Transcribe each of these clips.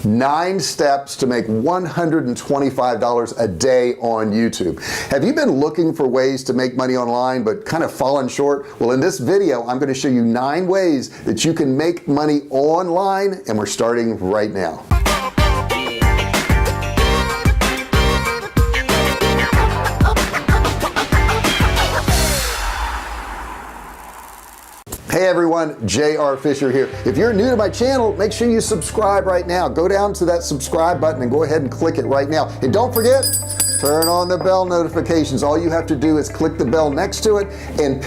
9 steps to make $125 a day on YouTube. Have you been looking for ways to make money online but kind of fallen short? Well, in this video I'm going to show you 9 ways that you can make money online, and we're starting right now. Hey everyone, JR Fisher here. If you're new to my channel, make sure you subscribe right now. Go down to that subscribe button and go ahead and click it right now. And don't forget, turn on the bell notifications. All you have to do is click the bell next to it and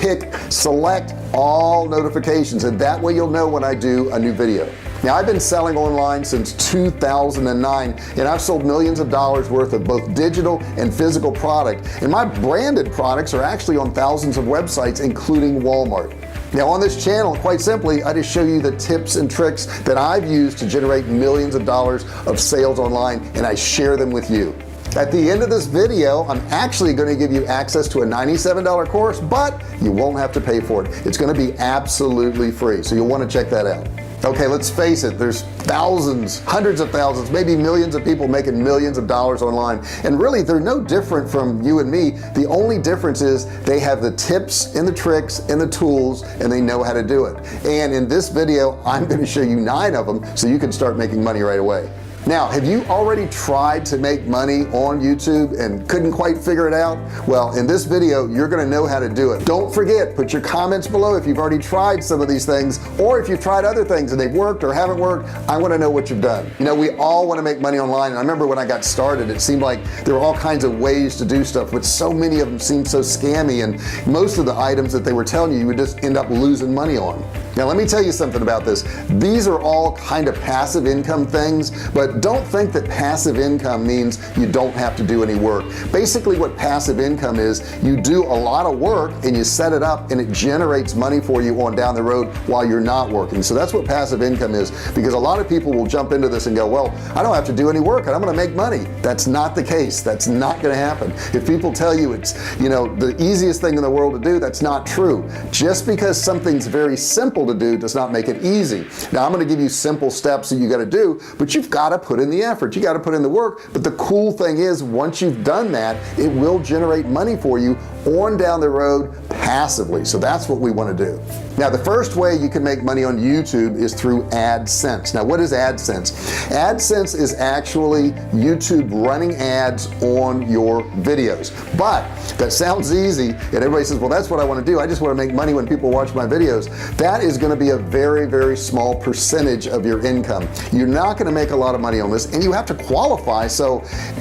select all notifications, and that way you'll know when I do a new video. Now, I've been selling online since 2009, and I've sold millions of dollars worth of both digital and physical product, and my branded products are actually on thousands of websites, including Walmart. Now, on this channel, quite simply, I just show you the tips and tricks that I've used to generate millions of dollars of sales online, and I share them with you. At the end of this video, I'm actually going to give you access to a $97 course, but you won't have to pay for it. It's going to be absolutely free, so you'll want to check that out. Okay, let's face it, there's thousands, hundreds of thousands, maybe millions of people making millions of dollars online, and really they're no different from you and me. The only difference is they have the tips and the tricks and the tools, and they know how to do it. And in this video I'm going to show you 9 of them so you can start making money right away. Now, have you already tried to make money on YouTube and couldn't quite figure it out? Well, in this video you're going to know how to do it. Don't forget, put your comments below if you've already tried some of these things, or if you've tried other things and they've worked or haven't worked. I want to know what you've done. You know, we all want to make money online, and I remember when I got started it seemed like there were all kinds of ways to do stuff, but so many of them seemed so scammy, and most of the items that they were telling you would just end up losing money on. Now, let me tell you something about this. These are all kind of passive income things, but don't think that passive income means you don't have to do any work. Basically, what passive income is, you do a lot of work and you set it up and it generates money for you on down the road while you're not working. So that's what passive income is, because a lot of people will jump into this and go, well, I don't have to do any work and I'm going to make money. That's not the case. That's not going to happen. If people tell you it's, you know, the easiest thing in the world to do, that's not true. Just because something's very simple to do does not make it easy. Now, I'm going to give you simple steps that you got to do, but you've got to put in the effort. You got to put in the work. But the cool thing is, once you've done that, it will generate money for you on down the road passively. So that's what we want to do. Now, the first way you can make money on YouTube is through AdSense. Now, what is AdSense? AdSense is actually YouTube running ads on your videos. But that sounds easy, and everybody says, well, that's what I want to do. I just want to make money when people watch my videos. That is going to be a very, very small percentage of your income. You're not going to make a lot of money on this, and you have to qualify. So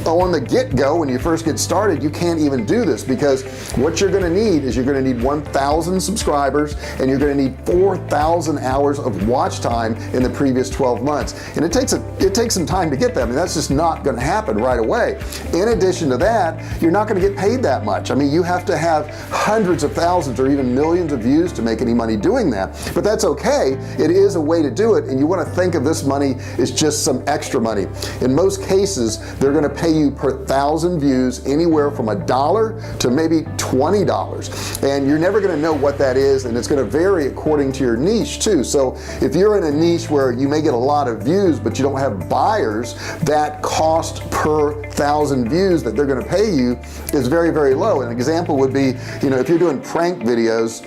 on the get-go, when you first get started, you can't even do this, because what you're going to need is, you're going to need 1,000 subscribers, and you're going to need 4,000 hours of watch time in the previous 12 months. And it takes some time to get that. I mean, that's just not going to happen right away. In addition to that, you're not going to get paid that much. I mean, you have to have hundreds of thousands or even millions of views to make any money doing that. But that's okay. It is a way to do it, and you want to think of this money as just some extra money. In most cases, they're going to pay you per 1,000 views anywhere from $1 to maybe $20, and you're never going to know what that is, and it's going to vary according to your niche too. So if you're in a niche where you may get a lot of views but you don't have buyers, that cost per 1,000 views that they're going to pay you is very, very low. An example would be, you know, if you're doing prank videos,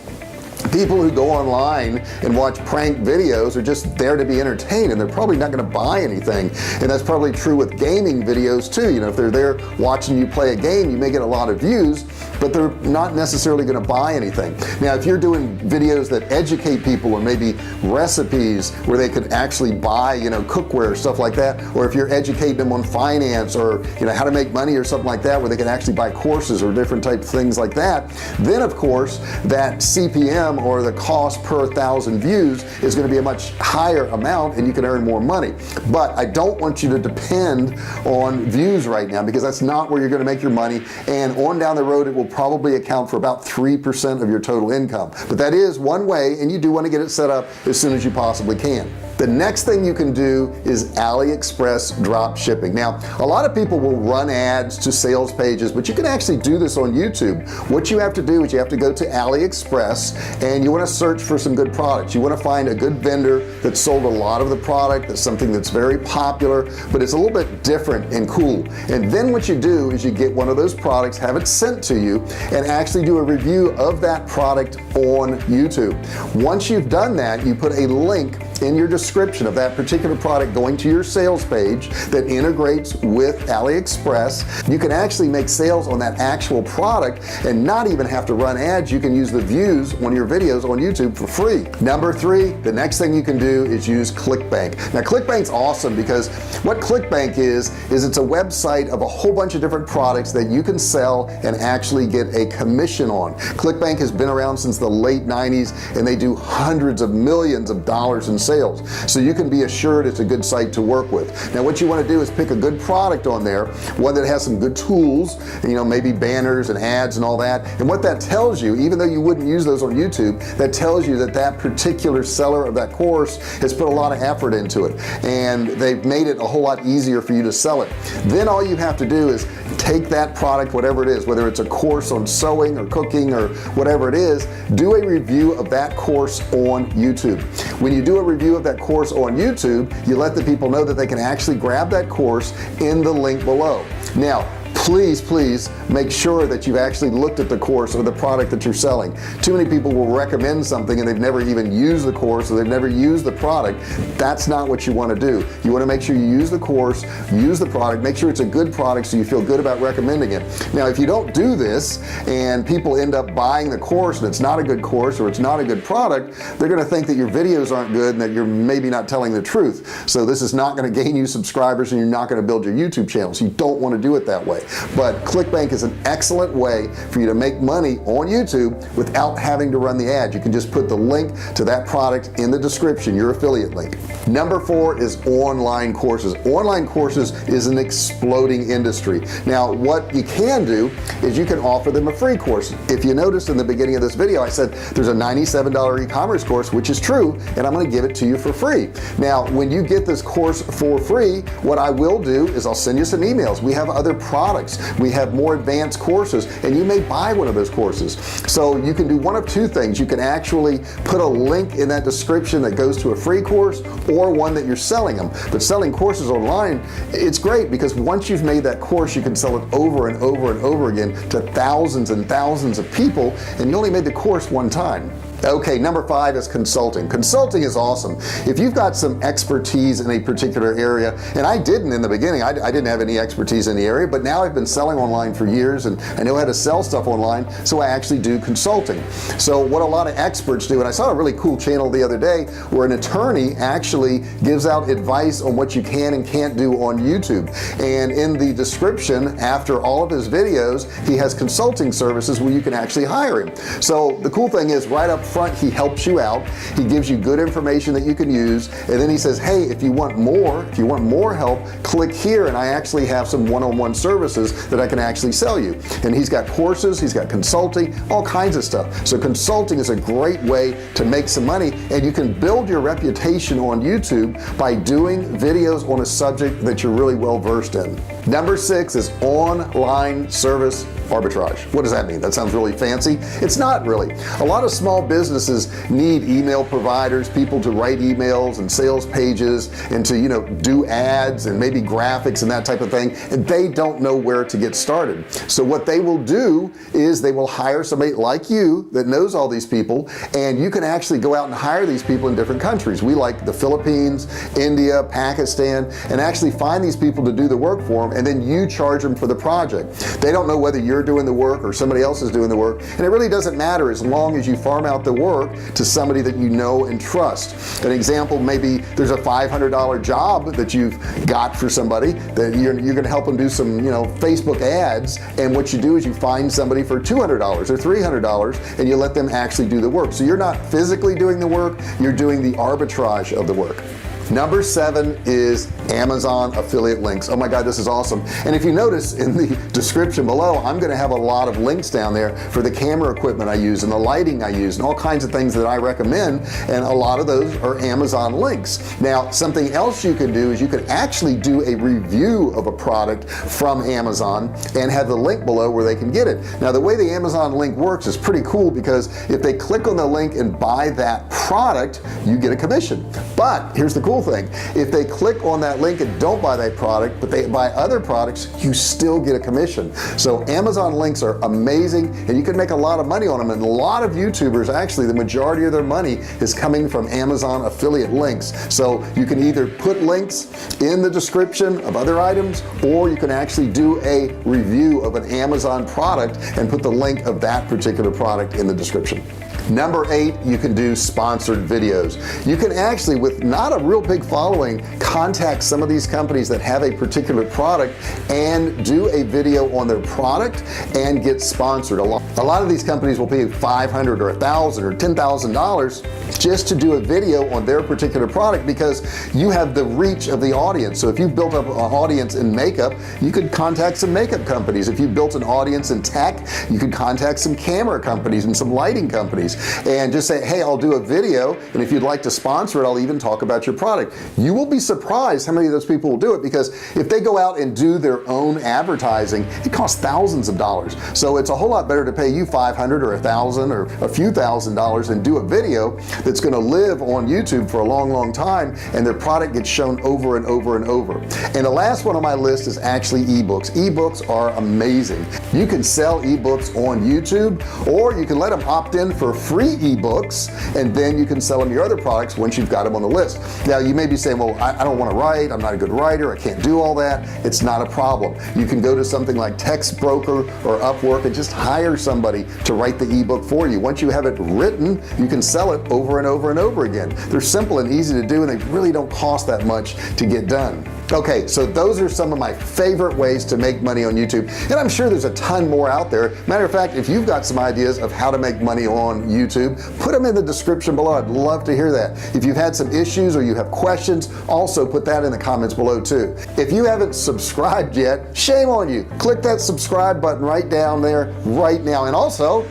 people who go online and watch prank videos are just there to be entertained, and they're probably not going to buy anything. And that's probably true with gaming videos too. You know, if they're there watching you play a game, you may get a lot of views, but they're not necessarily going to buy anything. Now, if you're doing videos that educate people, or maybe recipes where they could actually buy, you know, cookware or stuff like that, or if you're educating them on finance, or, you know, how to make money or something like that, where they can actually buy courses or different types of things like that, then of course that CPM, or the cost per 1,000 views, is going to be a much higher amount, and you can earn more money. But I don't want you to depend on views right now, because that's not where you're going to make your money, and on down the road it will probably account for about 3% of your total income. But that is one way, and you do want to get it set up as soon as you possibly can. The next thing you can do is AliExpress drop shipping. Now, a lot of people will run ads to sales pages, but you can actually do this on YouTube. What you have to do is you have to go to AliExpress and you want to search for some good products. You want to find a good vendor that sold a lot of the product, that's something that's very popular, but it's a little bit different and cool. And then what you do is you get one of those products, have it sent to you, and actually do a review of that product on YouTube. Once you've done that, you put a link in your description of that particular product going to your sales page that integrates with AliExpress. You can actually make sales on that actual product and not even have to run ads. You can use the views on your videos on YouTube for free. Number 3, the next thing you can do is use Clickbank. Now, Clickbank's awesome because what Clickbank is it's a website of a whole bunch of different products that you can sell and actually get a commission on. Clickbank has been around since the late 90s and they do hundreds of millions of dollars in sales, so you can be assured it's a good site to work with. Now, what you want to do is pick a good product on there, one that has some good tools, maybe banners and ads and all that. And what that tells you, even though you wouldn't use those on YouTube, that tells you that that particular seller of that course has put a lot of effort into it and they've made it a whole lot easier for you to sell it. Then all you have to do is take that product, whatever it is, whether it's a course on sewing or cooking or whatever it is, do a review of that course on YouTube. When you do a review of that course on YouTube, you let the people know that they can actually grab that course in the link below. Now, please make sure that you've actually looked at the course or the product that you're selling. Too many people will recommend something and they've never even used the course or they've never used the product. That's not what you want to do. You want to make sure you use the course, use the product, make sure it's a good product so you feel good about recommending it. Now, if you don't do this and people end up buying the course and it's not a good course or it's not a good product, they're going to think that your videos aren't good and that you're maybe not telling the truth. So this is not going to gain you subscribers and you're not going to build your YouTube channel. So you don't want to do it that way. But Clickbank is an excellent way for you to make money on YouTube without having to run the ad. You can just put the link to that product in the description, your affiliate link. Number 4 is online courses. Online courses is an exploding industry. Now, what you can do is you can offer them a free course. If you noticed in the beginning of this video, I said there's a $97 e-commerce course, which is true, and I'm going to give it to you for free. Now, when you get this course for free, what I will do is I'll send you some emails. We have other products, we have more advanced courses, and you may buy one of those courses. So you can do one of two things. You can actually put a link in that description that goes to a free course or one that you're selling them. But selling courses online, it's great because once you've made that course, you can sell it over and over and over again to thousands and thousands of people, and you only made the course one time. Okay, number 5 is consulting. Consulting is awesome. If you've got some expertise in a particular area, and I didn't in the beginning, I didn't have any expertise in the area, but now I've been selling online for years and I know how to sell stuff online, so I actually do consulting. So what a lot of experts do, and I saw a really cool channel the other day where an attorney actually gives out advice on what you can and can't do on YouTube. And in the description after all of his videos, he has consulting services where you can actually hire him. So the cool thing is right up front, he helps you out, he gives you good information that you can use, and then he says, hey, if you want more help, click here and I actually have some one-on-one services that I can actually sell you. And he's got courses, he's got consulting, all kinds of stuff. So consulting is a great way to make some money, and you can build your reputation on YouTube by doing videos on a subject that you're really well versed in. Number 6 is online service arbitrage. What does that mean? That sounds really fancy. It's not really. A lot of small businesses need email providers, people to write emails and sales pages and to do ads and maybe graphics and that type of thing, and they don't know where to get started. So what they will do is they will hire somebody like you that knows all these people, and you can actually go out and hire these people in different countries. We like the Philippines, India, Pakistan, and actually find these people to do the work for them, and then you charge them for the project. They don't know whether you're doing the work or somebody else is doing the work, and it really doesn't matter as long as you farm out the work to somebody that you know and trust. An example, maybe there's a $500 job that you've got for somebody that you're going to help them do some Facebook ads, and what you do is you find somebody for $200 or $300 and you let them actually do the work. So you're not physically doing the work, you're doing the arbitrage of the work. Number 7 is Amazon affiliate links. Oh my God, this is awesome. And if you notice in the description below, I'm going to have a lot of links down there for the camera equipment I use and the lighting I use and all kinds of things that I recommend, and a lot of those are Amazon links. Now, something else you can do is you can actually do a review of a product from Amazon and have the link below where they can get it. Now, the way the Amazon link works is pretty cool, because if they click on the link and buy that product, you get a commission. But here's the cool thing: if they click on that link and don't buy that product, but they buy other products, you still get a commission. So Amazon links are amazing, and you can make a lot of money on them. And a lot of YouTubers, actually the majority of their money is coming from Amazon affiliate links. So you can either put links in the description of other items, or you can actually do a review of an Amazon product and put the link of that particular product in the description. Number 8, you can do sponsored videos. You can actually, with not a real big following, contact some of these companies that have a particular product and do a video on their product and get sponsored. A lot of these companies will pay $500 or $1,000 or $10,000 just to do a video on their particular product, because you have the reach of the audience. So if you've built up an audience in makeup, you could contact some makeup companies. If you've built an audience in tech, you could contact some camera companies and some lighting companies and just say, hey, I'll do a video, and if you'd like to sponsor it, I'll even talk about your product. You will be surprised how many of those people will do it, because if they go out and do their own advertising, it costs thousands of dollars. So it's a whole lot better to pay you $500 or $1,000 or a few $1,000s and do a video that's going to live on YouTube for a long time, and their product gets shown over and over and over. And the last one on my list is actually ebooks. Ebooks are amazing. You can sell ebooks on YouTube, or you can let them opt in for free ebooks, and then you can sell them your other products once you've got them on the list. Now, you may be saying, well, I don't want to write, I'm not a good writer, I can't do all that. It's not a problem. You can go to something like Textbroker or Upwork and just hire somebody to write the ebook for you. Once you have it written, you can sell it over and over and over again. They're simple and easy to do, and they really don't cost that much to get done. Okay, so those are some of my favorite ways to make money on YouTube, and I'm sure there's a ton more out there. Matter of fact, if you've got some ideas of how to make money on YouTube, put them in the description below. I'd love to hear that. If you've had some issues or you have questions, also put that in the comments below too. If you haven't subscribed yet, shame on you. Click that subscribe button right down there right now, and also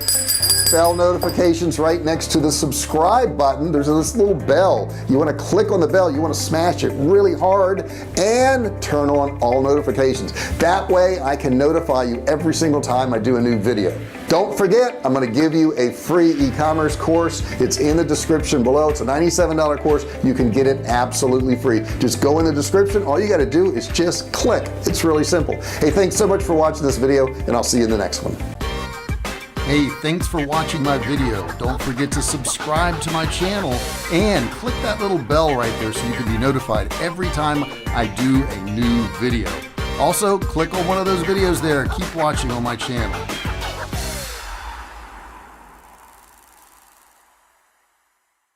bell notifications right next to the subscribe button. There's this little bell. You want to click on the bell, you want to smash it really hard and turn on all notifications. That way I can notify you every single time I do a new video. Don't forget, I'm going to give you a free e-commerce course. It's in the description below. It's a $97 course. You can get it absolutely free. Just go in the description. All you got to do is just click. It's really simple. Hey, thanks so much for watching this video, and I'll see you in the next one. Hey, thanks for watching my video. Don't forget to subscribe to my channel and click that little bell right there so you can be notified every time I do a new video. Also, click on one of those videos there. Keep watching on my channel.